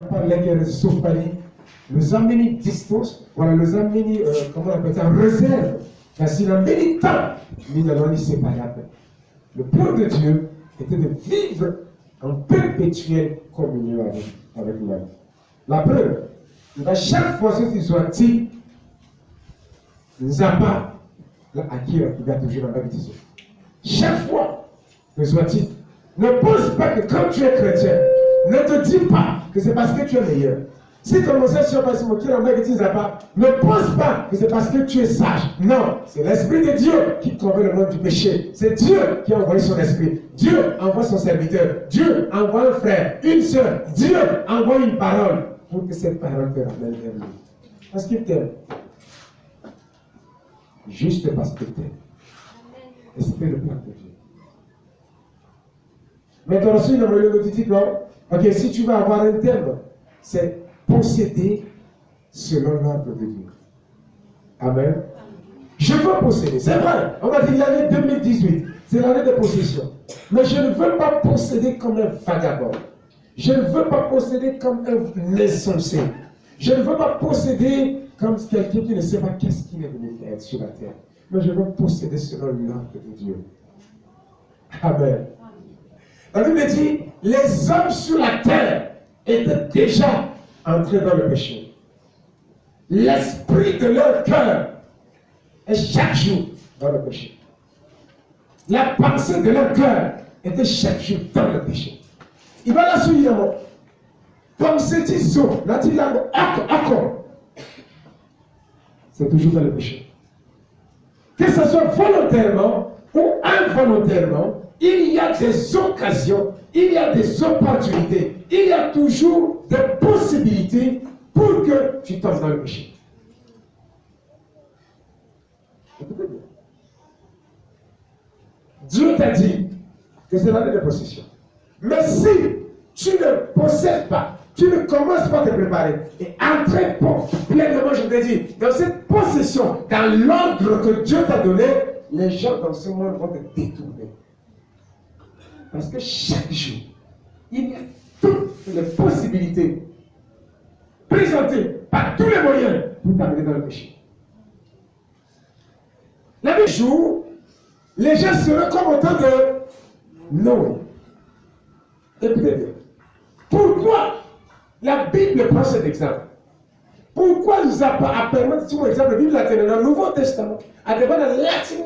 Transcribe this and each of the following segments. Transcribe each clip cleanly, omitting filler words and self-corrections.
par lesquels Sopali, nous a mis distance, voilà, nous a mis, comment on appelle ça, réserve. Parce qu'il a mis temps, nous n'allons pas séparable. Le plan de Dieu était de vivre en perpétuelle communion avec l'homme. La preuve, à chaque fois que tu as dit, nous n'avons pas acquis, il va toujours la même décision. Chaque fois que tu as dit, ne pense pas que quand tu es chrétien, ne te dis pas que c'est parce que tu es meilleur. Si ton ancêtre passe moquer la mère qui ne pas, ne pense pas que c'est parce que tu es sage. Non, c'est l'Esprit de Dieu qui convainc le monde du péché. C'est Dieu qui a envoyé son esprit. Dieu envoie son serviteur. Dieu envoie un frère, une soeur. Dieu envoie une parole pour que cette parole te ramène vers lui. Parce qu'il t'aime. Juste parce qu'il t'aime. Et c'était le plan de Dieu. Maintenant, ensuite, le dit non. Ok, si tu vas avoir un thème, c'est posséder selon l'ordre de Dieu. Amen. Je veux posséder. C'est vrai. On va dire l'année 2018. C'est l'année de possession. Mais je ne veux pas posséder comme un vagabond. Je ne veux pas posséder comme un insensé. Je ne veux pas posséder comme quelqu'un qui ne sait pas qu'est-ce qu'il est venu faire sur la terre. Mais je veux posséder selon l'ordre de Dieu. Amen. La Bible dit, les hommes sur la terre étaient déjà entrés dans le péché. L'esprit de leur cœur est chaque jour dans le péché. La pensée de leur cœur était chaque jour dans le péché. Il va la suivre. Pensée d'Iso, là tu l'as encore. C'est toujours dans le péché. Que ce soit volontairement ou involontairement, il y a des occasions, il y a des opportunités, il y a toujours des possibilités pour que tu tombes dans le péché. Dieu t'a dit que c'est l'année de possession. Mais si tu ne possèdes pas, tu ne commences pas à te préparer et entrer pleinement, je te dis, dans cette possession, dans l'ordre que Dieu t'a donné, les gens dans ce monde vont te détourner. Parce que chaque jour, il y a toutes les possibilités présentées par tous les moyens pour t'amener dans le péché. Le même jour, les gens seraient comme au temps de Noé. Écoutez bien. Pourquoi la Bible prend cet exemple? Pourquoi nous appelons, si mon exemple, la Bible la tenue dans le Nouveau Testament, à devant la latine,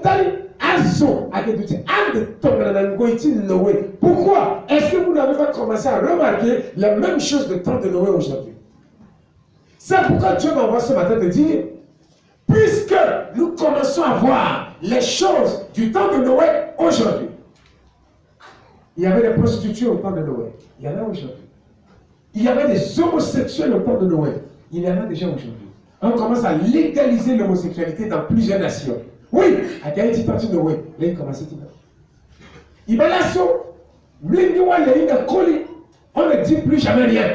pourquoi est-ce que vous n'avez pas commencé à remarquer la même chose de temps de Noé aujourd'hui? C'est pourquoi Dieu m'envoie ce matin de dire, puisque nous commençons à voir les choses du temps de Noé aujourd'hui. Il y avait des prostituées au temps de Noé. Il y en a aujourd'hui. Il y avait des homosexuels au temps de Noé. Il y en a déjà aujourd'hui. On commence à légaliser l'homosexualité dans plusieurs nations. Oui, à Gaïti, tant de Noé. Là, il commence à dire. Il va là, on ne dit plus jamais rien.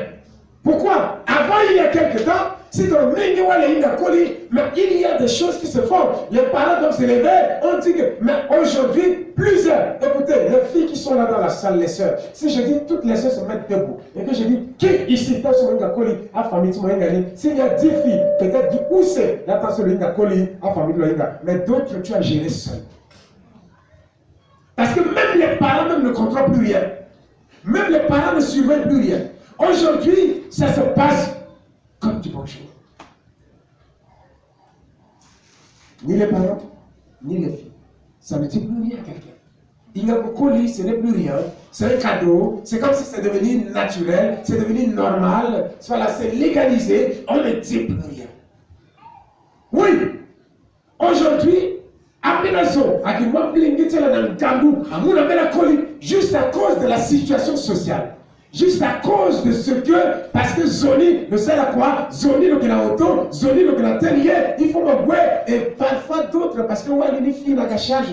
Pourquoi? Avant, il y a quelque temps, mais il y a des choses qui se font. Les parents doivent se lever. On dit que, mais aujourd'hui, plusieurs. Écoutez, les filles qui sont là dans la salle, les sœurs. Si je dis toutes les sœurs se mettent debout, et que je dis, qui ici, à famille, s'il y a 10 filles, peut-être dit où c'est la tension de l'Ingakoli, à famille, mais d'autres, tu as géré seul. Parce que même les parents même ne contrôlent plus rien. Même les parents ne surveillent plus rien. Aujourd'hui, ça se passe comme du bonjour. Ni les parents, ni les filles. Ça ne dit plus rien à quelqu'un. Il y a beaucoup de ce n'est plus rien. C'est un cadeau. C'est comme si c'est devenu naturel. C'est devenu normal. Voilà, c'est légalisé. On ne dit plus rien. Oui. Aujourd'hui, juste à cause de la situation sociale. Juste à cause de ce que, parce que Zoni ne sert à quoi? Zoni le auto, Zoni le atelier, il faut me voir. Et parfois d'autres, parce que ouais, les filles n'ont qu'à charge,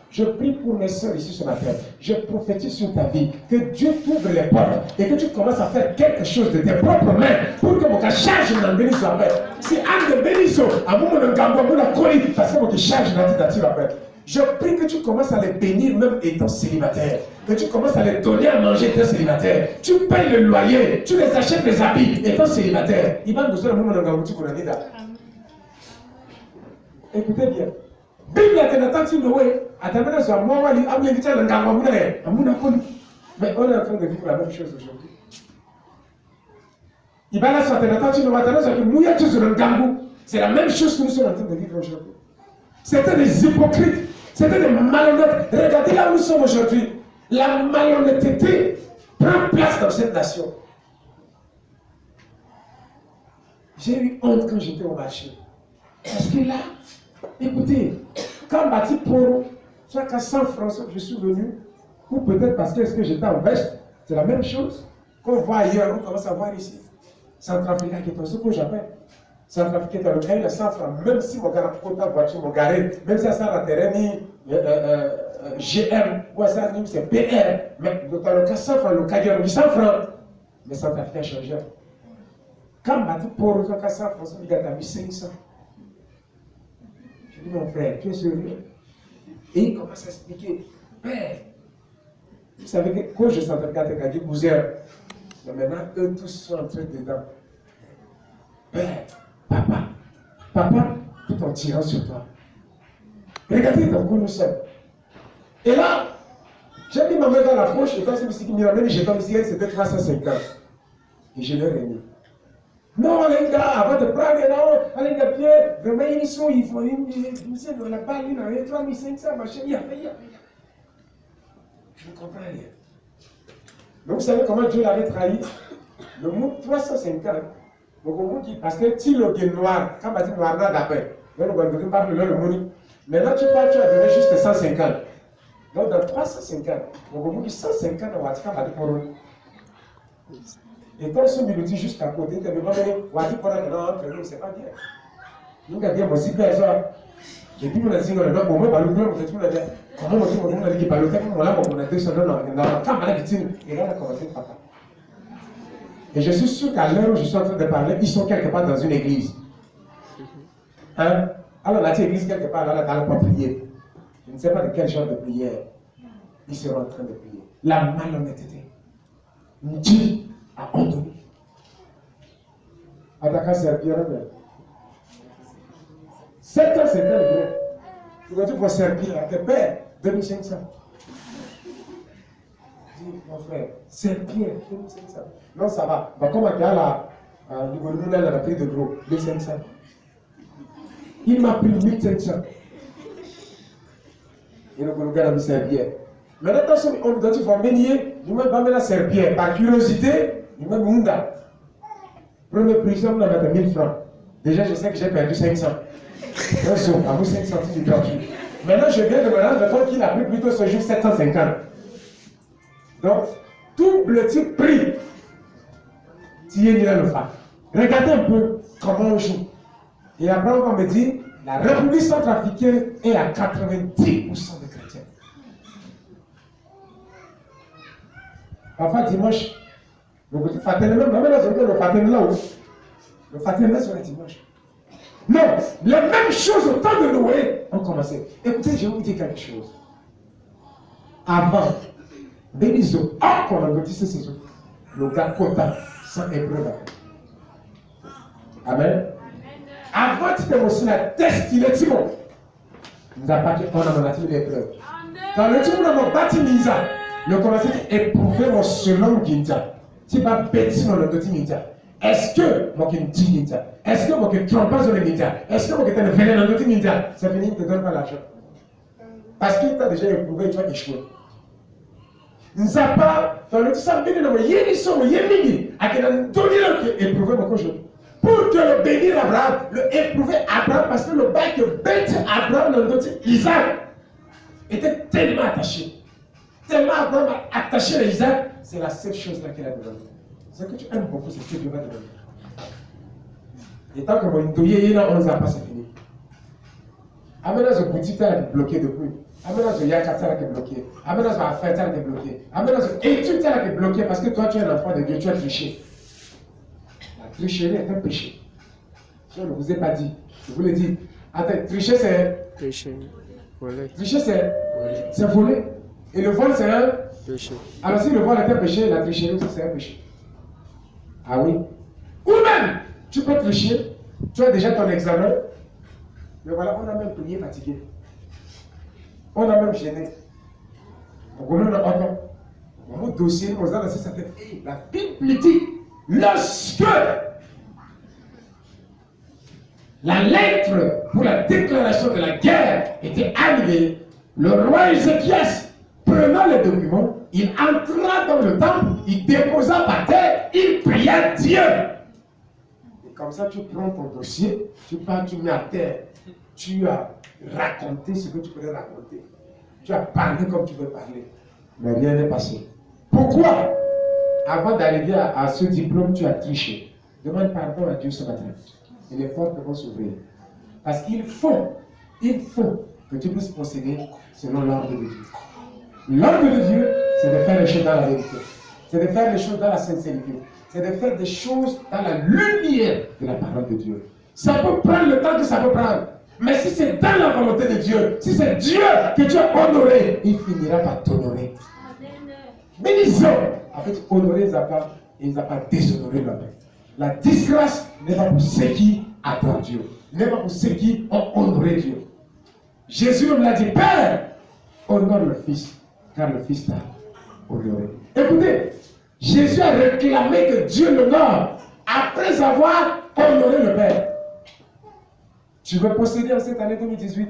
je prie pour mes soeurs ici sur la terre. Je prophétise sur ta vie que Dieu t'ouvre les portes et que tu commences à faire quelque chose de tes propres mains pour que mon charge n'en bénisse pas. Si un de bénisse, à mon moment de gambo, mon accueil, parce que mon charge n'a pas après. Je prie que tu commences à les bénir même étant célibataire. Que tu commences à les donner à manger étant célibataire. Tu payes le loyer, tu les achètes des habits étant célibataire. Écoutez bien. Bible atenatati noé, atamena zo amwali amlengita na ngamamuna amuna koni. Mais on est en train de vivre la même chose aujourd'hui. Ibala so atenatati noé atana zo que mouya tu sur ngambu. C'est la même chose que nous sommes en train de vivre aujourd'hui. C'était des hypocrites, c'était des malhonnêtes. Regardez là où nous sommes aujourd'hui. La malhonnêteté prend place dans cette nation. J'ai eu honte quand j'étais au marché. Parce que là, écoutez, quand Bati Poro, soit qu'à 100 francs, je suis venu, ou peut-être parce que j'étais en veste, c'est la même chose qu'on voit ailleurs, on commence à voir ici. Centrafricain qui est ce que j'appelle. Centrafricain qui est le cas, il a 100 francs, même si mon gars n'a pas ta voiture, mon garé, même si ça a terrain, GM, ou ça c'est PR, mais dans le cas 100 francs, le cas on dit 100 francs, mais Centrafricain a changé. Quand Bati Poro, soit qu'à 100 francs, il a mis 500. Je dis, mon frère, tu es sérieux? Et il commence à expliquer, Père, vous savez que quand je sentais que tu vous êtes, mais maintenant, eux tous sont en train dedans. Père, papa, tout en tirant sur toi. Regardez dans quoi nous sommes. Et là, j'ai mis ma main dans la poche, et quand c'est ici qui m'a mis, j'ai comme ici, c'était 350. Et je l'ai remis. Non, les gars, avant de prendre, non, les gars, Pierre, vraiment, ils sont, il faut, on n'a pas eu, on a 3500, machin, il y a. Je ne comprends rien. Donc, vous savez comment Dieu l'avait trahi? Le mot 350, donc on dit, parce que si le gué noir, quand on dit noir, là, d'après, le mot, maintenant tu parles, tu as donné juste 150. Donc, dans 350, donc on dit 150, on va dire, pour eux. Et quand ce mélodie juste à côté, tu as demandé, on va dire, entre nous, c'est pas bien. Nous, avons dit, moi, si personne, j'ai dit, on a dit, on a dit, on a dit, on a dit, comment on a dit, on a dit, papa. Et je suis sûr qu'à l'heure où je suis en train de parler, ils sont quelque part dans une église. Hein? Alors, là, tu église quelque part, là, dans le prier. Je ne sais pas de quel genre de prière ils seront en train de prier. La malhonnêteté. Dieu a ordonné. Attaquant servir, 750 gros. Tu vas dire, pour servir à tes pères, 2500. Mon frère, servir, 2500. Non, ça va. Bah, comme il y a la prix de gros, 2500. Il m'a pris 1500. Et le gars a mis servir. Maintenant, attention, on doit dire, mener, nous-mêmes, pas mettre la servir. Par curiosité, nous-mêmes, Munda. Premier prix, on a mis 1000 francs. Déjà, je sais que j'ai perdu 500. Un saut, à vous 5 centimes de gratuit. Maintenant, je viens de me rendre compte qu'il a pris plutôt ce jour 750. Donc, tout le type prix. Le fait. Regardez un peu comment on joue. Et après, on va me dire, la République centrafricaine est à 90% de chrétiens. Parfois, dimanche, le Fatima sur le dimanche. Non, la même chose au temps de Noé ont commencé. Écoutez, je vais vous dire quelque chose. Avant, Bénizo, qu'on a noté ces jours, le gars quota sans épreuve. Amen. Avant, tu t'es aussi la destinée, Timon. Nous avons pas dit qu'on a monté l'épreuve. Dans le Timon, on a bâti Nisa. Le commencé à éprouver mon selon Ginja. Tu vas bêtir dans le petit Ninja. Est-ce que moi qui me dis Ninja? Est-ce que moi qui trompe sur le Ninja? Est-ce que moi qui t'ai venir dans le petit Ninja? C'est fini, il ne te donne pas l'argent. Parce qu'il t'a déjà éprouvé, tu vas échouer. Nous n'avons pas, dans le sang, il y a des gens qui ont éprouvé mon cochon. Pour que le bénir Abraham, le éprouver Abraham, parce que le bail que bête Abraham dans le dossier, Isaac, était tellement attaché. Tellement Abraham a attaché à Isaac, c'est la seule chose là qu'il a demandé. Ce que tu aimes beaucoup, c'est ce que Dieu va demander. Et tant que mon douillet là, on ne a pas, c'est fini. Amena ce boutique là est bloqué depuis. Amena ce yakata là qui est bloqué. Amena ce affaire là qui est bloqué. Amena ce étude là qui est bloqué parce que toi tu es un enfant de Dieu, tu as triché. La tricherie est un péché. Je ne vous ai pas dit. Je vous l'ai dit. Attends, tricher c'est. Péché. Tricher, c'est voler. Et le vol, c'est un péché. Alors si le vol est un péché, la tricherie aussi, c'est un péché. Ah oui. Ou même, tu peux tricher, tu as déjà ton examen, mais voilà, on a même prié fatigué. On a même gêné. On a un dossier, on a ça fait. La Bible dit, lorsque la lettre pour la déclaration de la guerre était arrivée, le roi Ézéchias, prenant les documents, il entra dans le temple, il déposa par terre, il pria Dieu. Et comme ça, tu prends ton dossier, tu pars, tu mets à terre, tu as raconté ce que tu voulais raconter. Tu as parlé comme tu veux parler. Mais rien n'est passé. Pourquoi? Avant d'arriver à ce diplôme, tu as triché. Demande pardon à Dieu ce matin. Et les portes vont s'ouvrir. Parce qu'il faut que tu puisses procéder selon l'ordre de Dieu. L'ordre de Dieu, c'est de faire les choses dans la vérité. C'est de faire les choses dans la sincérité. C'est de faire des choses dans la lumière de la parole de Dieu. Ça peut prendre le temps que ça peut prendre. Mais si c'est dans la volonté de Dieu, si c'est Dieu que tu as honoré, il finira par t'honorer. Bénissons. En fait, honorer, il n'a pas déshonoré l'homme. La disgrâce n'est pas pour ceux qui adorent Dieu. N'est pas pour ceux qui ont honoré Dieu. Jésus me l'a dit, Père, honore le Fils, car le Fils t'a honoré. Écoutez, Jésus a réclamé que Dieu l'honore après avoir honoré le Père. Tu veux posséder en cette année 2018?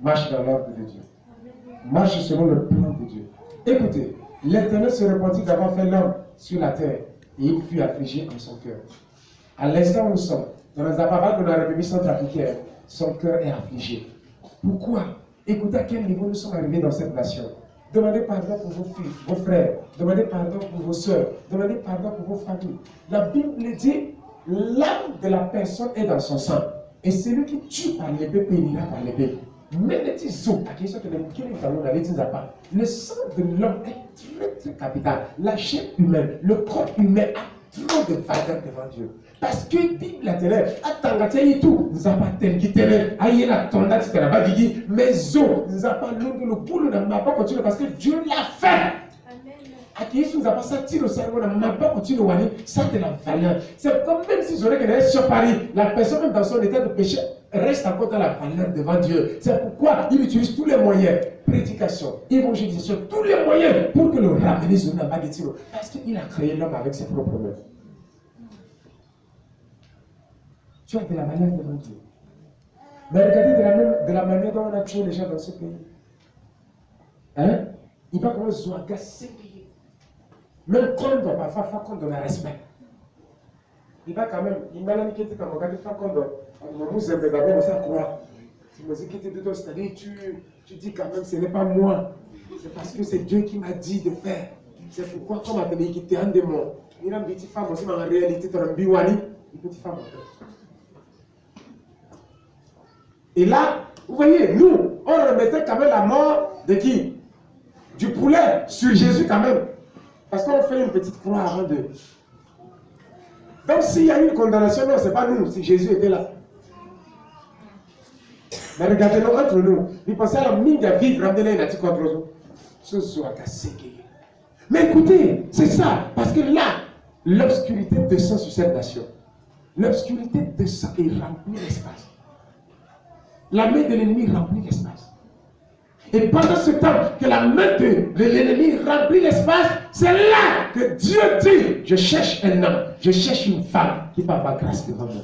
Marche dans l'ordre de Dieu. Marche selon le plan de Dieu. Écoutez, l'Éternel se repentit d'avoir fait l'homme sur la terre et il fut affligé en son cœur. À l'instant où nous sommes, dans les appareils de la République centrafricaine, son cœur est affligé. Pourquoi? Écoutez à quel niveau nous sommes arrivés dans cette nation. Demandez pardon pour vos filles, vos frères. Demandez pardon pour vos soeurs. Demandez pardon pour vos familles. La Bible dit, l'âme de la personne est dans son sang. Et celui qui tue par l'épée périra par l'épée. Mais le sang de l'homme est très très capital. La chair humaine, le corps humain a trop de valeur devant Dieu. Parce que la Bible a télé, attends, tout, nous avons pas tel qui télé, aïe la tonda, tu t'as pas dit, mais zo, nous avons pas le boulot, nous n'avons pas continué parce que Dieu l'a fait. À qui nous avons pas sorti le cerveau, nous n'avons pas continué, ça de la valeur. C'est comme même si j'aurais que sur Paris, la personne même dans son état de péché reste encore dans la valeur devant Dieu. C'est pourquoi il utilise tous les moyens, prédication, évangélisation, tous les moyens pour que le ramener sur la baguette. Parce qu'il a créé l'homme avec ses propres mains. Tu as de la valeur devant Dieu. Mais regardez de la manière dont on a tué les gens dans ce pays. Hein? Il va comme un agacer. Même quand on doit parfois faire qu'on donne respect. Il va quand même, il m'a dit qu'il était comme un gars de faire qu'on doit. Nous sommes d'abord, on sait quoi. C'est-à-dire, tu dis quand même, ce n'est pas moi. C'est parce que c'est Dieu qui m'a dit de faire. C'est pourquoi, comme tu as dit, qu'il était un démon. Il a une petite femme aussi, mais en réalité, tu as un biwani. Une petite femme. Et là, vous voyez, nous, on remettait quand même la mort de qui? Du poulet sur Jésus quand même. Parce qu'on fait une petite croix avant de. Donc s'il y a une condamnation, non, ce n'est pas nous, si Jésus était là. Mais regardez-nous entre nous. Il pensait à la mine de vivre, ramener un contre nous. Ce soit cassé. Mais écoutez, c'est ça. Parce que là, l'obscurité descend sur cette nation. L'obscurité descend et remplit l'espace. La main de l'ennemi remplit l'espace. Et pendant ce temps que la main de l'ennemi remplit l'espace, c'est là que Dieu dit, je cherche un homme, je cherche une femme qui va avoir grâce devant moi.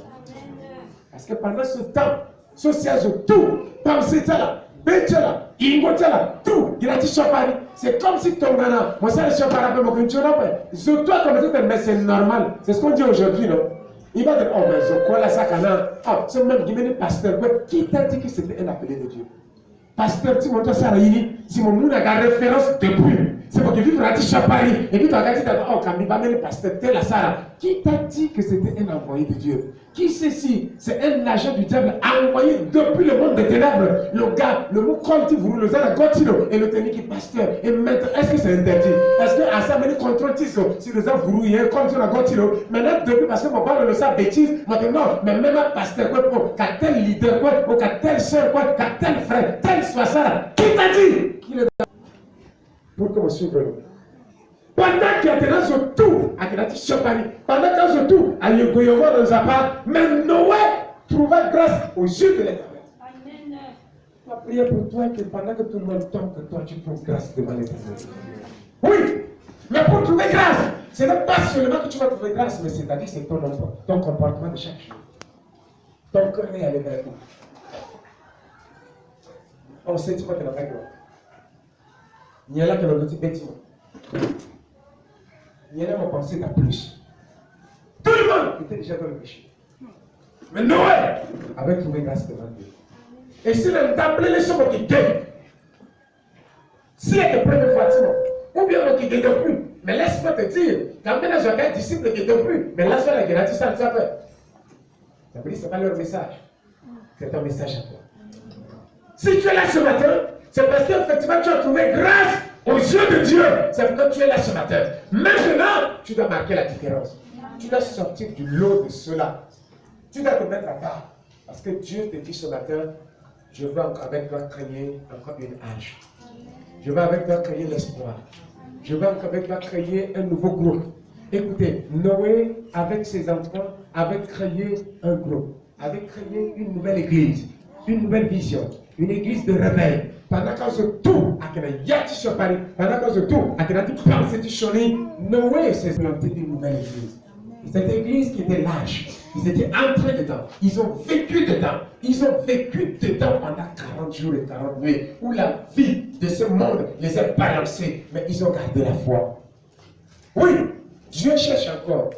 Parce que pendant ce temps, ce siège tout, pensez là, là, là, tout, il a dit sur Paris. C'est comme si ton gars, moi ça sur Paris, mais toi comme mais c'est normal. C'est ce qu'on dit aujourd'hui, non? Il va dire, oh mais je crois là ça quand même. Ah, c'est même qui pasteur. Qui t'a dit que c'était un appelé de Dieu? pasteur, tu montes ça réuni, si mon monde a la référence depuis. C'est pour que vivre à Paris. Et puis tu as dit, oh, quand il va mettre le pasteur, tel la Sarah. Qui t'a dit que c'était un envoyé de Dieu? Qui sait si c'est un agent du diable envoyé depuis le monde des ténèbres? Le gars, le mot quand il vous le zara gotino et le technique est pasteur. Et maintenant, est-ce que c'est interdit? Est-ce que à ça, il contrôle tiso? Si le zara vous hier, quand tu as gotino, maintenant, depuis parce que mon père le sait bêtise, maintenant, mais même un pasteur, quoi, qu'à tel leader, quoi, qu'à tel soeur, quoi, qu'à tel frère, tel soit ça. Qui t'a dit? Qui le pour que vous suivez le pendant qu'il y a des gens tout, à Paris, pendant qu'il y a tout, à Yogoyogo dans Zapa, mais Noé trouva grâce aux yeux de l'Éternel. Amen. Tu as prié pour toi que pendant que tout le monde tombe, que toi tu trouves grâce devant l'Éternel. Oui, mais pour trouver grâce, ce n'est pas seulement que tu vas trouver grâce, mais c'est-à-dire c'est ton comportement de chaque jour. Ton cœur est allé vers vous. On sait tu vois que la vraie gloire. Il y a là que le petit bâtiment. Il y en a mon pensée à plus. Tout le monde était déjà dans le péché. Mais Noé avait trouvé grâce devant Dieu. Et s'il a appelé les choses qui gagnent, s'il est près de Fatima, ou bien qui ne gagne plus, mais laisse-moi te dire, quand même j'ai un disciple qui ne gagne plus, mais là, la gratuité, ça le fait. Ça veut dire que ce n'est pas leur message. C'est ton message à toi. Si tu es là ce matin, c'est parce qu'effectivement tu as trouvé grâce aux yeux de Dieu. C'est pourquoi tu es là ce matin. Maintenant, tu dois marquer la différence. Tu dois sortir du lot de cela. Tu dois te mettre à part. Parce que Dieu te dit ce matin, je veux avec toi créer encore une âge. Je veux avec toi créer l'espoir. Je veux avec toi créer un nouveau groupe. Écoutez, Noé, avec ses enfants, avait créé un groupe. Avait créé une nouvelle église. Une nouvelle vision. Une église de réveil. Pendant qu'on se tourne à Yati sur Paris, pendant qu'on se tourne à Noé s'est planté une nouvelle église. Cette église qui était large, ils étaient entrés dedans, ils ont vécu dedans, pendant 40 jours et 40 nuits, où la vie de ce monde les a balancés, mais ils ont gardé la foi. Oui, Dieu cherche encore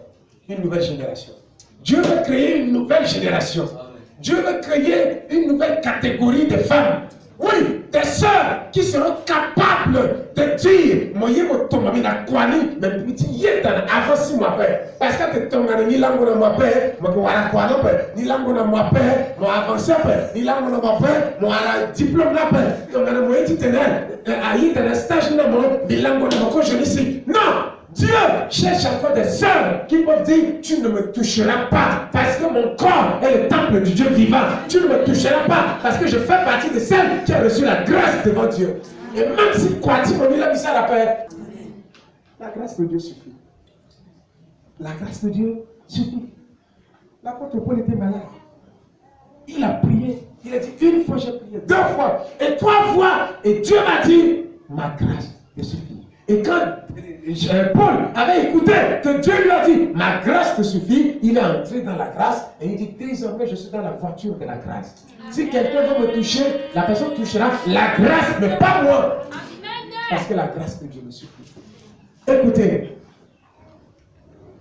une nouvelle génération. Dieu veut créer une nouvelle génération. Dieu veut créer une nouvelle catégorie de femmes. Oui, des sœurs qui seront capables de dire, moi, je vais tomber dans la kwani, mais petit yé dans avant 6 mois. Parce que tu tombes dans ni langue dans ma paix, moi, je vais quoi ni langue dans ma paix, moi, avancer, ni langue dans ma paix, moi, diplôme là, donc, dans mon itinéraire, aïe, dans le stage, ni langue dans ma je ici. Non! Dieu cherche encore des sœurs qui peuvent dire, tu ne me toucheras pas parce que mon corps est le temple du Dieu vivant. Tu ne me toucheras pas parce que je fais partie de celles qui ont reçu la grâce devant Dieu. Et même si quoi, tu m'as mis la mission à la paix, la grâce de Dieu suffit. La grâce de Dieu suffit. L'apôtre Paul était malade. Il a prié. Il a dit, une fois j'ai prié, 2 fois, et 3 fois. Et Dieu m'a dit, ma grâce te suffit. Et quand Paul avait écouté que Dieu lui a dit, ma grâce te suffit, il est entré dans la grâce et il dit, désormais je suis dans la voiture de la grâce. Si quelqu'un veut me toucher, la personne touchera la grâce, mais pas moi. Parce que la grâce de Dieu me suffit. Écoutez,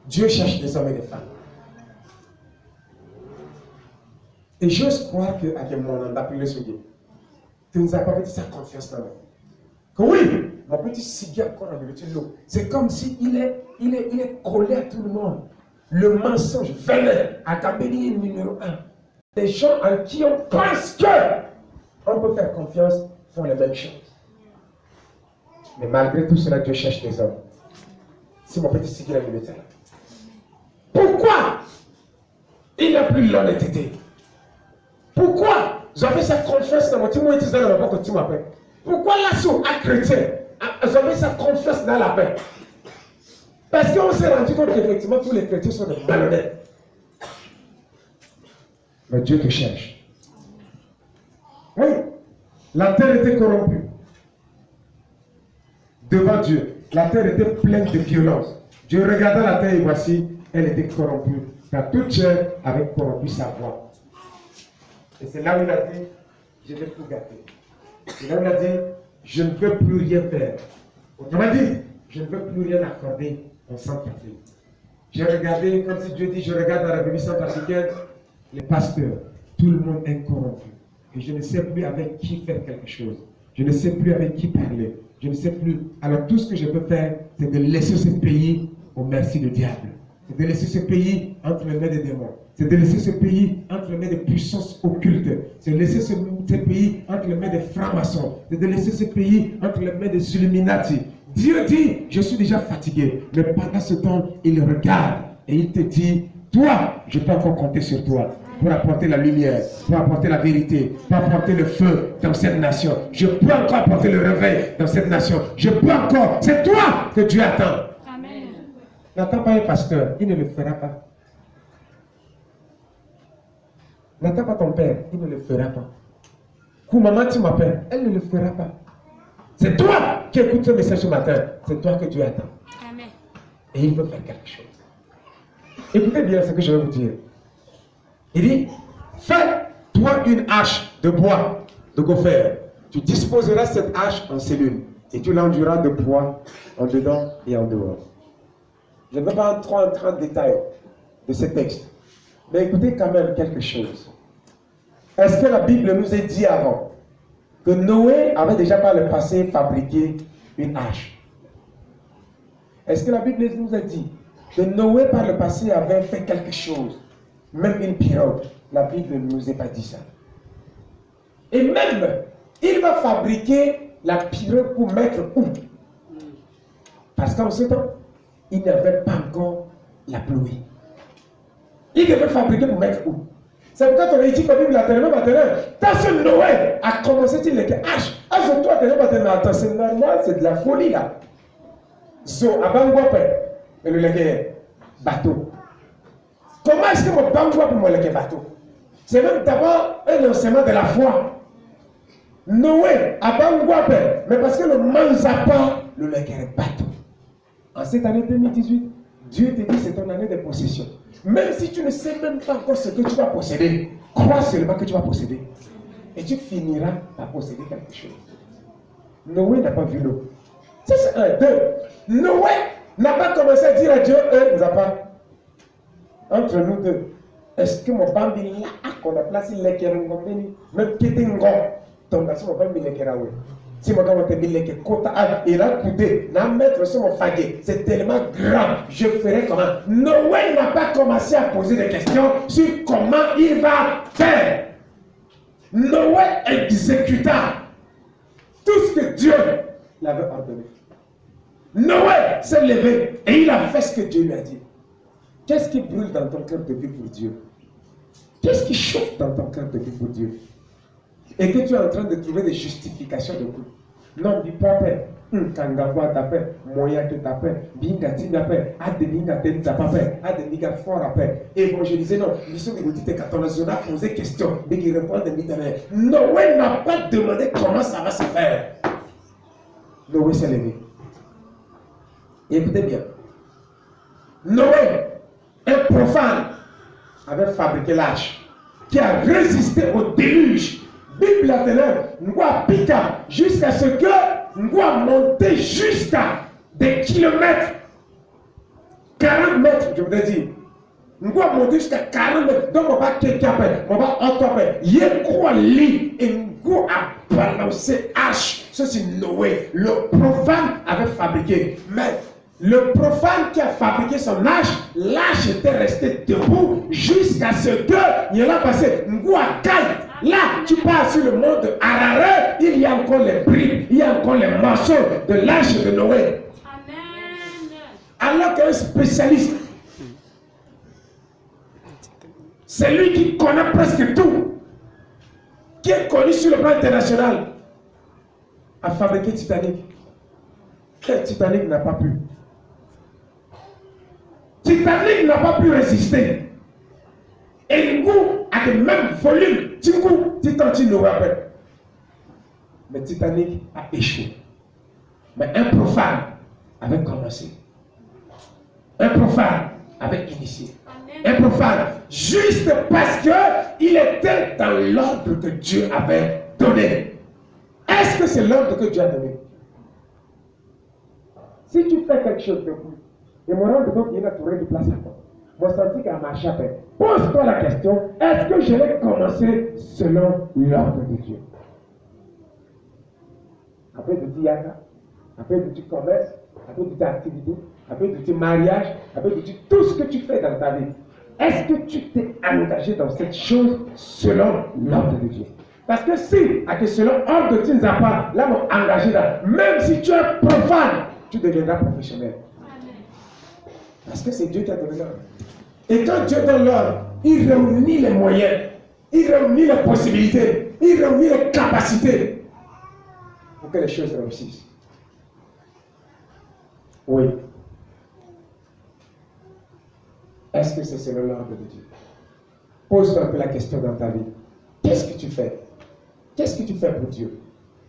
Dieu cherche des hommes et des femmes. Et j'ose croire qu'à mon nom d'appui le Seigneur, tu nous as pas dit sa confiance dans nous. Que oui, mon petit cigare encore dans le l'eau. C'est comme si il est collé à tout le monde. Le mensonge venait à Kabéli numéro 1. Les gens en qui on pense qu'on peut faire confiance font les mêmes choses. Mais malgré tout cela, Dieu cherche des hommes. C'est mon petit cigare dans le là. Pourquoi il n'a plus l'honnêteté? Pourquoi j'avais cette confiance dans mon petit mot utilisé dans mon petit m'appelle? Pourquoi l'assaut à chrétien j'avais sa confiance dans la paix? Parce qu'on s'est rendu compte qu'effectivement tous les chrétiens sont des malhonnêtes. Mais Dieu te cherche. Oui, la terre était corrompue. Devant Dieu, la terre était pleine de violence. Dieu regardait la terre et voici, elle était corrompue. Car toute chair avait corrompu sa voix. Et c'est là où il a dit, je vais tout gâter. C'est là où il a dit, je ne veux plus rien faire. Autrement dit, je ne veux plus rien accorder en Centrafrique. J'ai regardé, comme si Dieu dit, je regarde dans la République centrafricaine, les pasteurs, tout le monde est corrompu. que je ne sais plus avec qui faire quelque chose. Je ne sais plus avec qui parler. Je ne sais plus. Alors tout ce que je peux faire, c'est de laisser ce pays au merci du diable. C'est de laisser ce pays entre les mains des démons. C'est de laisser ce pays entre les mains des puissances occultes. C'est de laisser ce pays entre les mains des francs-maçons. C'est de laisser ce pays entre les mains des Illuminati. Dieu dit, je suis déjà fatigué. Mais pendant ce temps, il regarde et il te dit, toi, je peux encore compter sur toi pour apporter la lumière, pour apporter la vérité, pour apporter le feu dans cette nation. Je peux encore apporter le réveil dans cette nation. Je peux encore. C'est toi que Dieu attend. Amen. N'attends pas un pasteur, il ne le fera pas. N'attends pas ton père, il ne le fera pas. Quand maman tu m'appelles, elle ne le fera pas. C'est toi qui écoutes ce message ce matin. C'est toi que Dieu attend. Amen. Et il veut faire quelque chose. Écoutez bien ce que je vais vous dire. Il dit, fais-toi une hache de bois, de gopher. Tu disposeras cette hache en cellules et tu l'enduras de bois en dedans et en dehors. Je ne vais pas trop entrer en détail de ce texte. Mais écoutez quand même quelque chose. Est-ce que la Bible nous a dit avant que Noé avait déjà par le passé fabriqué une hache? Est-ce que la Bible nous a dit que Noé par le passé avait fait quelque chose? Même une pirogue. La Bible ne nous a pas dit ça. Et même, il va fabriquer la pirogue pour mettre où? Parce qu'en ce temps, il n'y avait pas encore la pluie. Il devait fabriquer pour mettre où? C'est pourquoi on a dit que la Bible a tellement maintenant. Tant que Noé a commencé, il était hache. Ah, je dois tellement maintenant. Attends, c'est normal, c'est de la folie là. So, avant quoi, mais le bateau. Comment est-ce que mon banque pour moi le bateau? C'est même d'abord un enseignement de la foi. Noé, avant quoi, mais parce que le manzapa, le bateau. En cette année 2018, Dieu te dit c'est ton année de possession. Même si tu ne sais même pas encore ce que tu vas posséder, crois seulement que tu vas posséder. Et tu finiras par posséder quelque chose. Noé n'a pas vu l'eau. Ça c'est un. Deux. Noé n'a pas commencé à dire à Dieu, nous a pas. Entre nous deux, est-ce que mon bambi là, qu'on a placé l'équerungomeni, même Ketengon, ton garçon, mon bambi l'équeraoué. Si mon gars m'a dit l'équerota, il a coûté, n'a mettre sur mon faguet, c'est tellement grand, je ferai comment? Noé n'a pas commencé à poser des questions sur comment il va faire. Noé exécuta tout ce que Dieu l'avait ordonné. Noé s'est levé et il a fait ce que Dieu lui a dit. Qu'est-ce qui brûle dans ton cœur de vie pour Dieu? Qu'est-ce qui chauffe dans ton cœur de vie pour Dieu? Et que tu es en train de trouver des justifications de tout. Non, dis pas paix. Kangagwa t'appelle, Moya te t'appelle, Binga t'appelle, Adeninga t'appelle, Adeninga fort appelle. Évangéliser, non. Ils sont des petits quand on a posé question, mais qui répondent de l'Éternel. Noé n'a pas demandé comment ça va se faire. Noé s'est levé. Écoutez bien. Noé, un profane, avait fabriqué l'âge qui a résisté au déluge. Bible a nous piquer jusqu'à ce que nous monter jusqu'à des kilomètres, 40 mètres, je voudrais dire. Nous monter jusqu'à 40 mètres. Donc, on va quelqu'un, on va entendre, il y a quoi lit et nous a balancé hache. Ça, c'est Noé. Le profane avait fabriqué. Mais le profane qui a fabriqué son hache, l'âge était resté debout jusqu'à ce que il y en a passé. Là, tu pars sur le monde de Harare, il y a encore les bribes, il y a encore les morceaux de l'âge de Noé. Amen. Alors qu'un spécialiste, c'est lui qui connaît presque tout, qui est connu sur le plan international, a fabriqué Titanic. Et Titanic n'a pas pu. Titanic n'a pas pu résister. Et nous, à le même volume, Titan, tu nous rappelles. Mais Titanic a échoué. Mais un profane avait commencé. Un profane avait initié. Un profane, juste parce qu'il était dans l'ordre que Dieu avait donné. Est-ce que c'est l'ordre que Dieu a donné? Si tu fais quelque chose de vous, et mon rendre compte qu'il y a trouvé de place à toi. mon senti qui a marché après. Pose-toi la question, est-ce que je vais commencer selon l'ordre de Dieu? Après du yaka, après du commerce, après du activité, après du mariage, après du tout ce que tu fais dans ta vie. Est-ce que tu t'es engagé dans cette chose selon l'ordre de Dieu? Parce que si, à que selon l'ordre de Dieu, tu n'as pas, là, on engagé dans, même si tu es profane, tu deviendras professionnel. Parce que c'est Dieu qui a donné l'ordre. Et quand Dieu donne l'ordre, il réunit les moyens, il réunit les possibilités, il réunit les capacités pour que les choses réussissent. Oui. Est-ce que c'est selon l'ordre de Dieu? Pose-toi un peu la question dans ta vie. Qu'est-ce que tu fais? Qu'est-ce que tu fais pour Dieu?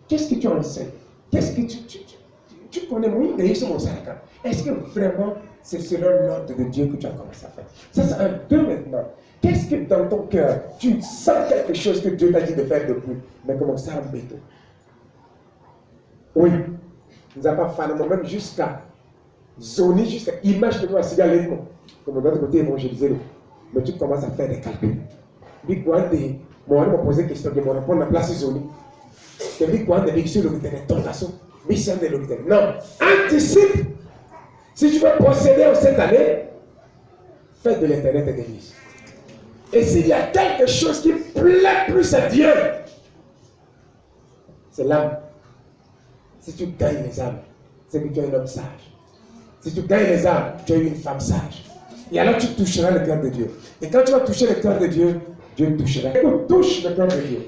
Qu'est-ce que tu enseignes? Qu'est-ce que tu connais moins de sur mon sac? Est-ce que vraiment c'est selon l'ordre de Dieu que tu as commencé à faire? Ça, c'est un peu maintenant. Qu'est-ce que dans ton cœur, tu sens quelque chose que Dieu t'a dit de faire depuis, mais comment ça embête? Oui. Nous n'avons pas fait même jusqu'à zoner, jusqu'à imaginer à cigarettement. Comme de l'autre côté évangéliser. Mais tu commences à faire des calculs. Puis quand moi, on m'a posé question, je me réponds à la place zonée. Et puis quand on est sur le terrain, ton garçon, mais c'est un de l'autre. Non, anticipe. Si tu veux procéder en cette année, fais de l'internet et de l'église. Et s'il y a quelque chose qui plaît plus à Dieu, c'est l'âme. Si tu gagnes les âmes, c'est que tu es un homme sage. Si tu gagnes les âmes, tu es une femme sage. Et alors tu toucheras le cœur de Dieu. Et quand tu vas toucher le cœur de Dieu, Dieu touchera. Écoute, touche le cœur de Dieu.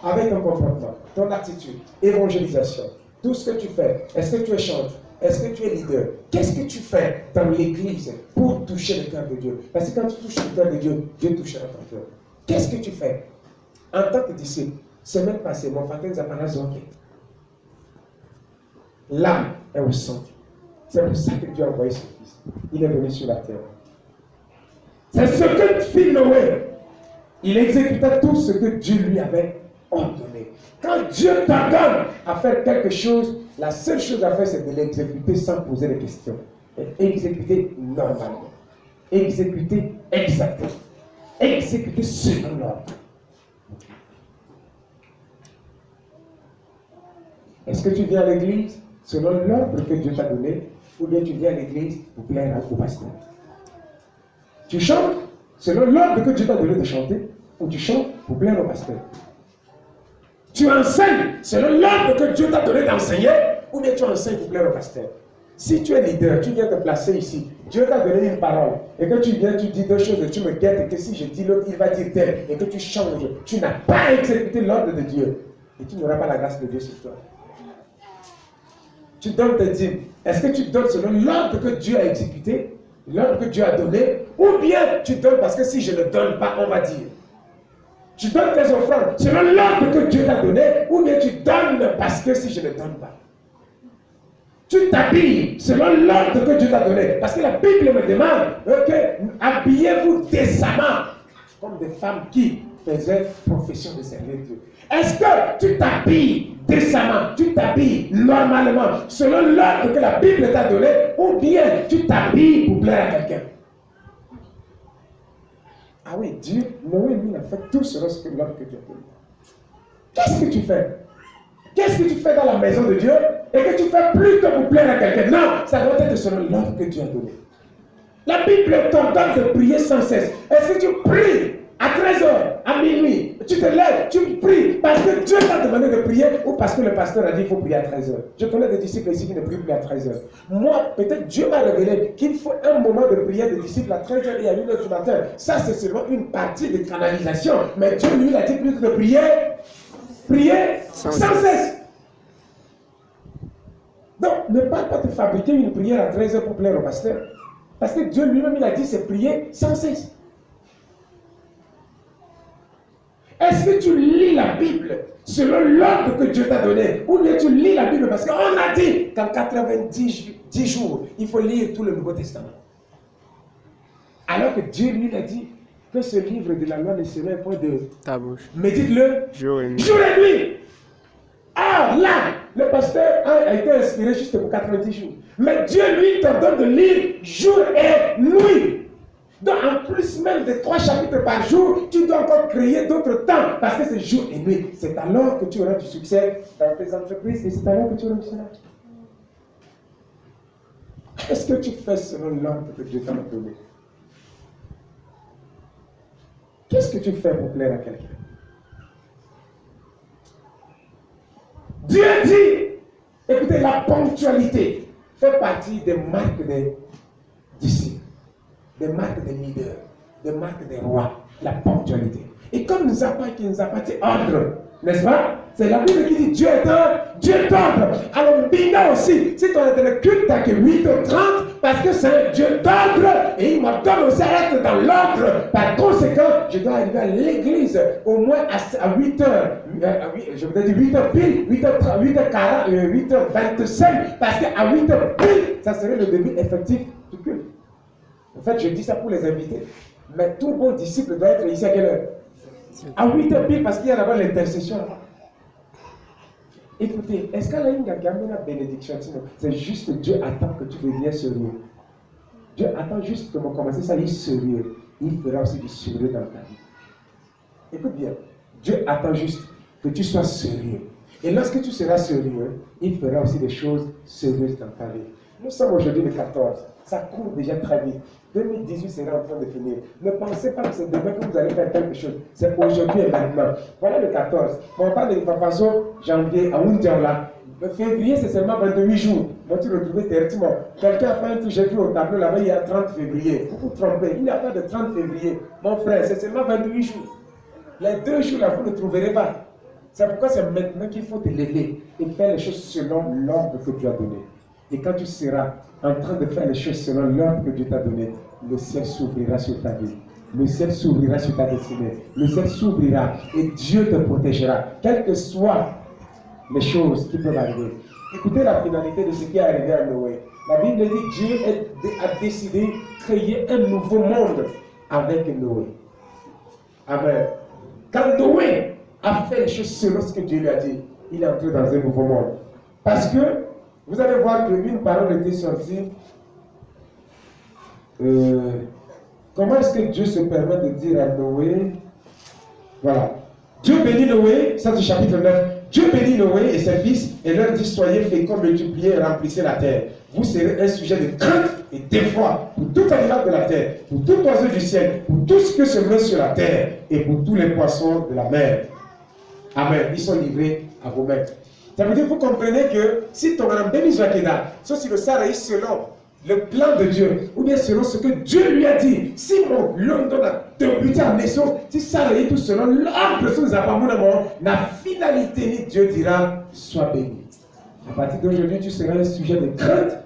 Avec ton comportement, ton attitude, évangélisation, tout ce que tu fais. Est-ce que tu es chanteur? Est-ce que tu es leader? Qu'est-ce que tu fais dans l'église pour toucher le cœur de Dieu? Parce que quand tu touches le cœur de Dieu, Dieu touchera ton cœur. Qu'est-ce que tu fais? En tant que disciple, semaine passée, mon frère nous a parlé de l'âme est au centre. C'est pour ça que Dieu a envoyé son fils. Il est venu sur la terre. C'est ce que fit Noé. Il exécuta tout ce que Dieu lui avait ordonné. Quand Dieu t'ordonne à faire quelque chose, la seule chose à faire, c'est de l'exécuter sans poser de questions. Et exécuter normalement. Exécuter exactement. Exécuter selon l'ordre. Est-ce que tu viens à l'église selon l'ordre que Dieu t'a donné, ou bien tu viens à l'église pour plaire au pasteur? Tu chantes selon l'ordre que Dieu t'a donné de chanter, ou tu chantes pour plaire au pasteur? Tu enseignes selon l'ordre que Dieu t'a donné d'enseigner, ou bien tu enseignes pour plaire au pasteur? Si tu es leader, tu viens te placer ici, Dieu t'a donné une parole, et que tu viens, tu dis deux choses, et tu me guettes, et que si je dis l'autre, il va dire tel, et que tu changes, tu n'as pas exécuté l'ordre de Dieu, et tu n'auras pas la grâce de Dieu sur toi. Tu donnes tes dîmes. Est-ce que tu donnes selon l'ordre que Dieu a exécuté, l'ordre que Dieu a donné, ou bien tu donnes parce que si je ne donne pas, on va dire? Tu donnes tes offrandes selon l'ordre que Dieu t'a donné, ou bien tu donnes parce que si je ne donne pas? Tu t'habilles selon l'ordre que Dieu t'a donné, parce que la Bible me demande que habillez-vous décemment, comme des femmes qui faisaient profession de servir Dieu. Est-ce que tu t'habilles décemment, tu t'habilles normalement, selon l'ordre que la Bible t'a donné, ou bien tu t'habilles pour plaire à quelqu'un? Ah oui, Dieu, Noé, lui, a fait tout selon ce que l'ordre que Dieu a donné. Qu'est-ce que tu fais? Qu'est-ce que tu fais dans la maison de Dieu et que tu fais plus que pour plaire à quelqu'un? Non, ça doit être selon l'ordre que Dieu a donné. La Bible t'ordonne de prier sans cesse. Est-ce que tu pries à 13h, à minuit, tu te lèves, tu pries parce que Dieu t'a demandé de prier ou parce que le pasteur a dit qu'il faut prier à 13h? Je connais des disciples ici qui ne prient plus à 13h. Moi, peut-être Dieu m'a révélé qu'il faut un moment de prière des disciples à 13h et à 1h du matin. Ça, c'est seulement une partie de canalisation. Mais Dieu, lui, a dit plus que de prier sans cesse. Donc, ne pas te fabriquer une prière à 13h pour plaire au pasteur. Parce que Dieu lui-même, il a dit c'est prier sans cesse. Est-ce que tu lis la Bible selon l'ordre que Dieu t'a donné? Ou bien tu lis la Bible parce qu'on a dit qu'en 90 jours, il faut lire tout le Nouveau Testament. Alors que Dieu lui a dit que ce livre de la loi ne serait pas de ta bouche. Médite-le jour et nuit. Jour et nuit. Ah, là, le pasteur a été inspiré juste pour 90 jours. Mais Dieu lui t'ordonne de lire jour et nuit. Donc, en plus même de 3 chapitres par jour, tu dois encore créer d'autres temps parce que c'est jour et nuit. C'est alors que tu auras du succès dans tes entreprises et c'est alors que tu auras du succès. Est-ce que tu fais selon l'ordre que Dieu t'a donné? Qu'est-ce que tu fais pour plaire à quelqu'un? Dieu dit, écoutez, la ponctualité fait partie des marques des disciples, des marques des leaders, des marques des rois, la ponctualité. Et comme nous appartient ordre, n'est-ce pas? C'est la Bible qui dit Dieu est un Dieu d'ordre. Alors, Binga aussi, si tu as le culte, tu n'as que 8h30, parce que c'est un Dieu d'ordre, et il m'ordonne aussi à être dans l'ordre. Par conséquent, je dois arriver à l'église au moins à 8h, je voudrais dire 8h pile, 8h40, 8h25, parce qu'à 8h pile, ça serait le début effectif du culte. En fait, je dis ça pour les invités. Mais tout bon disciple doit être ici à quelle heure? À 8h pile, parce qu'il y a d'abord l'intercession. Écoutez, est-ce qu'elle a une gamme la bénédiction? C'est juste Dieu attend que tu deviennes sérieux. Dieu attend juste que mon commencer ça, il est sérieux. Il fera aussi du sérieux dans ta vie. Écoute bien, Dieu attend juste que tu sois sérieux. Et lorsque tu seras sérieux, il fera aussi des choses sérieuses dans ta vie. Nous sommes aujourd'hui le 14. Ça court déjà très vite. 2018 sera en train de finir. Ne pensez pas que c'est demain que vous allez faire quelque chose. C'est aujourd'hui et maintenant. Voilà le 14. On parle de façon janvier à Oundiaoula. Le février, c'est seulement 28 jours. Moi, tu retrouves directement. Quelqu'un a fait un truc, j'ai vu au tableau là-bas, il y a 30 février. Vous vous trompez. Il n'y a pas de 30 février. Mon frère, c'est seulement 28 jours. Les 2 jours là, vous ne trouverez pas. C'est pourquoi c'est maintenant qu'il faut te lever et faire les choses selon l'ordre que Dieu a donné. Et quand tu seras en train de faire les choses selon l'ordre que Dieu t'a donné, le ciel s'ouvrira sur ta vie. Le ciel s'ouvrira sur ta destinée. Le ciel s'ouvrira et Dieu te protégera, quelles que soient les choses qui peuvent arriver. Écoutez la finalité de ce qui est arrivé à Noé. La Bible dit que Dieu a décidé de créer un nouveau monde avec Noé. Amen. Quand Noé a fait les choses selon ce que Dieu lui a dit, il est entré dans un nouveau monde. Parce que vous allez voir qu'une parole était sortie. Comment est-ce que Dieu se permet de dire à Noé? Voilà. Dieu bénit Noé, ça c'est chapitre 9. Dieu bénit Noé et ses fils et leur dit: soyez féconds, multipliez et remplissez la terre. Vous serez un sujet de crainte et d'effroi pour tout animal de la terre, pour tout oiseau du ciel, pour tout ce que se meut sur la terre et pour tous les poissons de la mer. Amen. Ils sont livrés à vos mains. Ça veut dire que vous comprenez que si ton âme bénit Joaquina, sauf si le saraï selon le plan de Dieu, ou bien selon ce que Dieu lui a dit, si mon London a débuté en nation, si saraï tout selon l'ordre de nous a pas mon amour, la finalité, ni Dieu dira: sois béni. À partir d'aujourd'hui, tu seras un sujet de crainte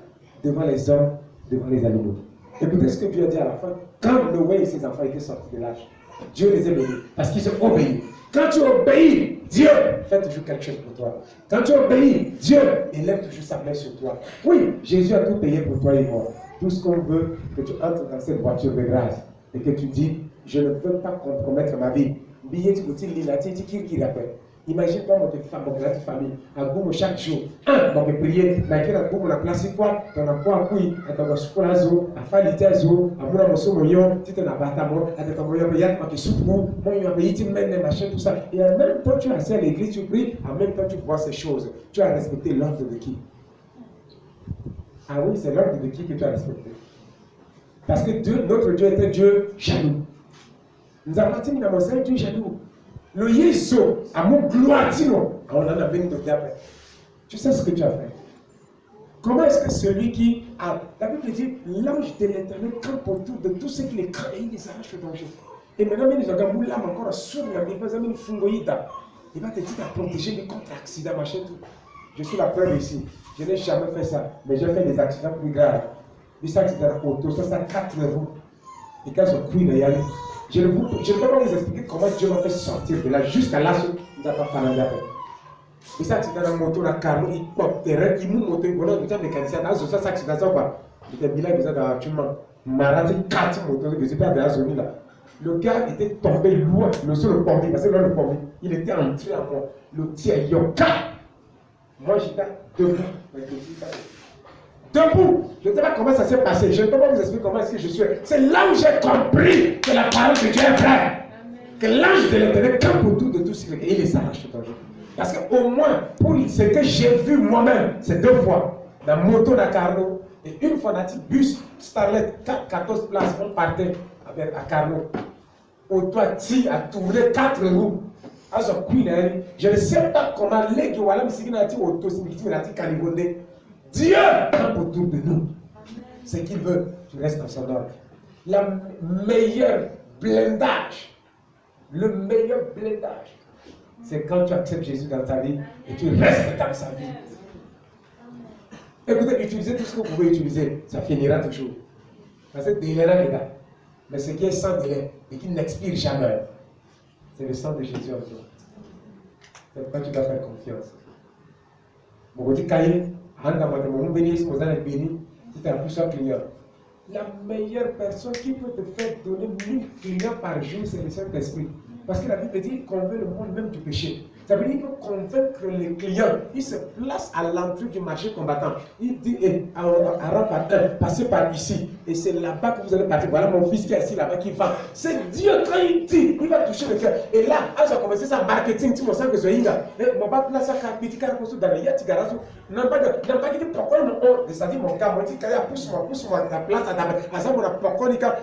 devant les hommes, devant les animaux. Écoutez ce que Dieu a dit à la fin. Quand Noé et ses enfants étaient sortis de l'âge, Dieu les a bénis parce qu'ils ont obéi. Quand tu obéis, Dieu fait toujours quelque chose pour toi. Quand tu obéis, Dieu élève toujours sa main sur toi. Oui, Jésus a tout payé pour toi et moi. Tout ce qu'on veut, que tu entres dans cette voiture de grâce et que tu dis: je ne veux pas compromettre ma vie. Imagine-toi mon grande famille, à boum chaque jour. Donc prier, laquelle à boum la place quoi, ton quoi oui, à ton solazo, à falitezo, à mon mosso moyon, tu t'en abattamo, à ton moyen payat, à ton soupou, moi il y a payé, tu mènes machin, tout ça. Et en même temps, tu es assis à l'église, tu pries, en même temps, tu vois ces choses. Tu as respecté l'ordre de qui? Ah oui, c'est l'ordre de qui que tu as respecté? Parce que Dieu, notre Dieu est un Dieu jaloux. Nous avons dit, nous avons un Dieu jaloux. Le Yeso, à mon gloire, on en a béni de après. Tu sais ce que tu as fait? Comment est-ce que celui qui a. La Bible dit: l'ange de l'éternel campe autour de tous ceux qui les craignent et il les arrache au danger. Et maintenant, il y a un moulin encore sur la vie, il va te dire à protéger contre accidents, machin, tout. Je suis la preuve ici. Je n'ai jamais fait ça, mais j'ai fait des accidents plus graves. Des accidents auto, ça 4 roues. Et quand je cuit, il y a. Je ne peux pas vous expliquer comment Dieu m'a fait sortir de là jusqu'à là, nous n'avons pas parlé avec. Et ça, c'est dans la moto, la car, il porte terrain, il m'a monté, il a des mécaniciens, ça, accident, ça, quoi. Il était bilan, il faisait dans tuement. Malade, 4 motos, je ne sais pas de la zone là. Le gars était tombé loin, le seul pommier, parce que là, le pommier, il était entré en moi. Le tir, yoka. Moi, j'étais debout, avec le tir. debout. Je ne sais pas comment ça s'est passé. Je ne peux pas vous expliquer comment est-ce que je suis. C'est là où j'ai compris que la parole de Dieu est vraie. Que l'ange de l'Éternel campe autour de tout ce et il les arrache tout un jour. Parce qu'au moins, pour ce que j'ai vu moi-même, c'est 2 fois. La moto de Carlo et une fois dans le bus Starlet, 14 places, on partait avec à Carlo. Au toit, à tourner 4 roues. Je ne sais pas comment les gens Dieu campe autour de nous. Ce qu'il veut, tu restes dans son ordre. Le meilleur blindage, c'est quand tu acceptes Jésus dans ta vie et tu restes dans sa vie. Écoutez, utilisez tout ce que vous pouvez utiliser, ça finira toujours. Parce que délai là, les gars. Mais ce qui est sans délai et qui n'expire jamais, c'est le sang de Jésus en toi. C'est pourquoi tu dois faire confiance. Mon côté cahier, la meilleure personne qui peut te faire donner 1000 clients par jour, c'est le Saint-Esprit. Parce que la Bible dit qu'il convainc le monde même du péché. Ça veut dire qu'il peut convaincre les clients. Il se place à l'entrée du marché combattant. Il dit, passez par ici. Et c'est là-bas que vous allez partir. Voilà mon fils qui est ici là-bas qui va. C'est Dieu quand il dit, il va toucher le cœur. Et là, quand j'ai commencé ça marketing, tu me sens que c'est Inga. Mon papa là, ça a petit caractère dans le yati garage. Non pas dit pourquoi c'est-à-dire mon gars, moi, pousse-moi, la place à ta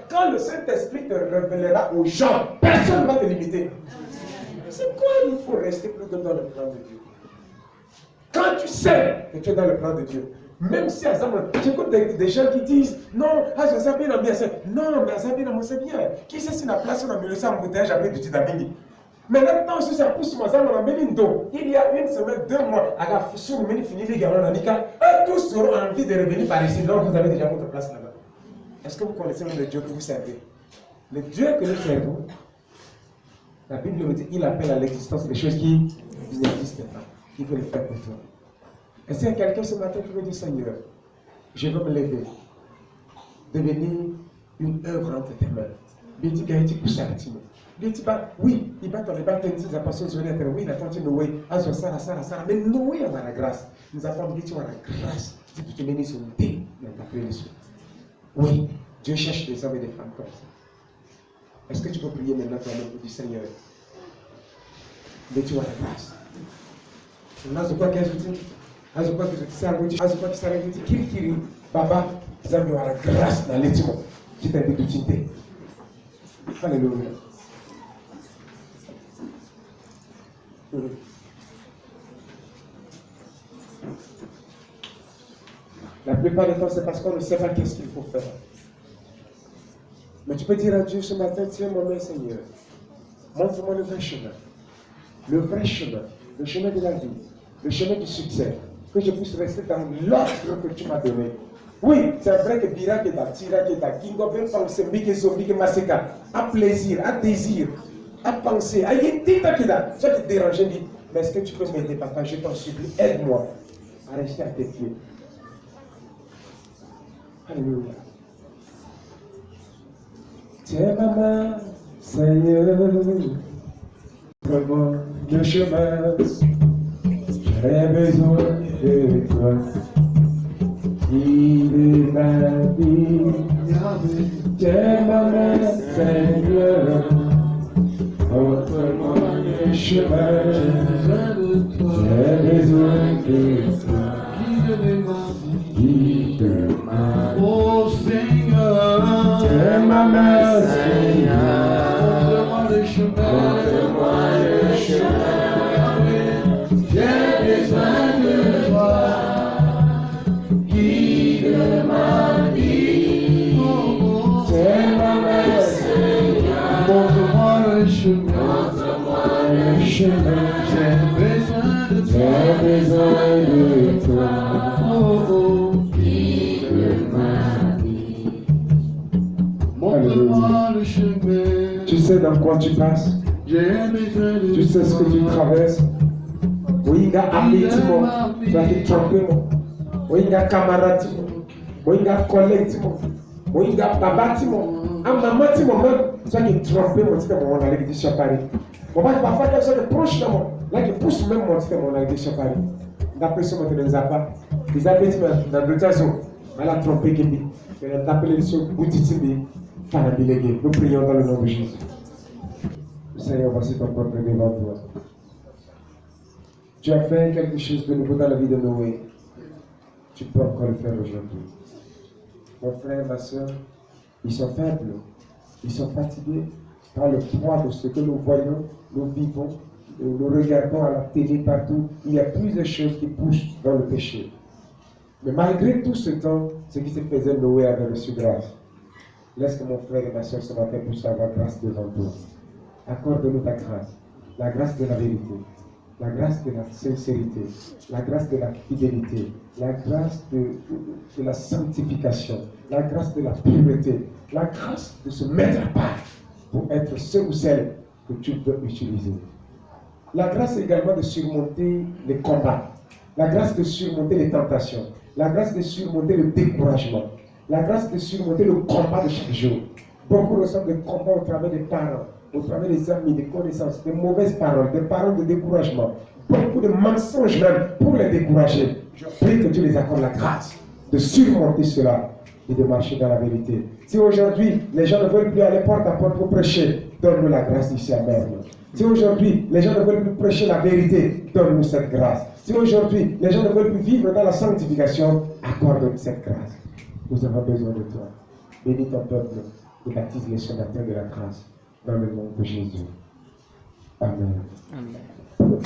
quand le Saint-Esprit te révélera aux gens, personne ne va te limiter. C'est quoi il faut rester plutôt dans le plan de Dieu? Quand tu sais que tu es dans le plan de Dieu, même si, exemple, j'écoute des gens qui disent non, je sais bien ambiance. Non, mais ça bien c'est bien. Qui sait si la place on a mis le sang embouteillage avec du tidamini? Mais maintenant, si ça pousse, moi, ça m'a mis une dos. Il y a 1 semaine, 2 mois, à la sur le fini les gars, tous auront envie de revenir par ici. Donc, vous avez déjà votre place là-bas. Est-ce que vous connaissez le Dieu que vous servez? Le Dieu que nous servons, la Bible nous dit qu'il appelle à l'existence des choses qui n'existent pas. Il veut le faire pour toi. Est-ce qu'il y a quelqu'un ce matin qui veut dire Seigneur, je veux me lever, devenir une œuvre entre tes mains? Il dit qu'il pour ça. Il dit oui, il va tomber, il va tenir ses apostles sur l'intérieur. Oui, il attend Noé. Mais Noé a la grâce. Nous avons dit tu as la grâce. Si tu te mets sur le thé, il va t'appeler les soins. Oui, Dieu cherche des hommes et des femmes comme ça. Est-ce que tu peux prier maintenant toi-même pour dire Seigneur, mais tu as la grâce. Là, je crois que je crois que je Kiri, Baba, vous avez la grâce dans l'étimo. Qui t'a dit de t'inter. Alléluia. La plupart du temps, c'est parce qu'on ne sait pas qu'est-ce qu'il faut faire. Mais tu peux dire à Dieu ce matin, tiens mon main Seigneur, montre-moi le vrai chemin. Le vrai chemin, le chemin de la vie, le chemin du succès, que je puisse rester dans l'ordre que tu m'as donné. Oui, c'est vrai que Bira qui est à Tira qui est à Kingo, même penser, Mike Zombi, Maseka, à plaisir, à désir, à penser, à Yentita qui est là. Ça qui te dérange, dit, mais est-ce que tu peux m'aider, papa? Je t'en supplie, aide-moi à rester à tes pieds. Alléluia. Tiens ma main, Seigneur, vraiment le chemin, j'ai besoin de toi. Il est ma vie, tiens ma main, Seigneur, montre-moi le chemin, j'ai besoin de toi. Guide ma vie, oh Seigneur, tiens ma main, Seigneur, montre-moi le chemin, j'ai besoin de toi. Guide ma vie, tiens ma main, Seigneur, montre-moi le chemin, j'ai besoin de toi. Guide ma vie, montre-moi le chemin. Tu sais dans quoi tu passes, tu sais ce que tu traverses. Oui, il y a ami, tu vas te tromper. Oui, il y a camarade, oui, il y a collègue, oui, il y a papa, maman, même, tu vas te tromper, on a les déchets à Paris. On va parfois quelque chose de proche de moi, là qui pousse même mon titre, on a les déchets à Paris. D'après ce matin, les appâts, dans le tazo, à la trompée qui dit, d'appeler sur Boutitimi, Fanabilégué. Nous prions dans le nom de Jésus. Seigneur, voici ton peuple devant toi. Tu as fait quelque chose de nouveau dans la vie de Noé. Tu peux encore le faire aujourd'hui. Mon frère, ma soeur, ils sont faibles, ils sont fatigués par le poids de ce que nous voyons, nous vivons, nous regardons à la télé partout. Il y a plusieurs choses qui poussent dans le péché. Mais malgré tout ce temps, ce qui se faisait, Noé avait reçu grâce. Laisse que mon frère et ma soeur ce matin puissent avoir grâce devant toi. Accorde-nous ta grâce, la grâce de la vérité, la grâce de la sincérité, la grâce de la fidélité, la grâce de la sanctification, la grâce de la pureté, la grâce de se mettre à part pour être ce ou celle que tu veux utiliser. La grâce également de surmonter les combats, la grâce de surmonter les tentations, la grâce de surmonter le découragement, la grâce de surmonter le combat de chaque jour. Beaucoup reçoivent des combats au travers des parents, au travers des amis, des connaissances, des mauvaises paroles, des paroles de découragement, beaucoup de mensonges même pour les décourager. Je prie que Dieu les accorde la grâce de surmonter cela et de marcher dans la vérité. Si aujourd'hui les gens ne veulent plus aller porte à porte pour prêcher, donne-nous la grâce d'ici à même. Si aujourd'hui les gens ne veulent plus prêcher la vérité, donne-nous cette grâce. Si aujourd'hui les gens ne veulent plus vivre dans la sanctification, accorde-nous cette grâce. Nous avons besoin de toi. Bénis ton peuple et baptise-les ce matin de la grâce. Dans le nom de Jésus. Amen. Amen.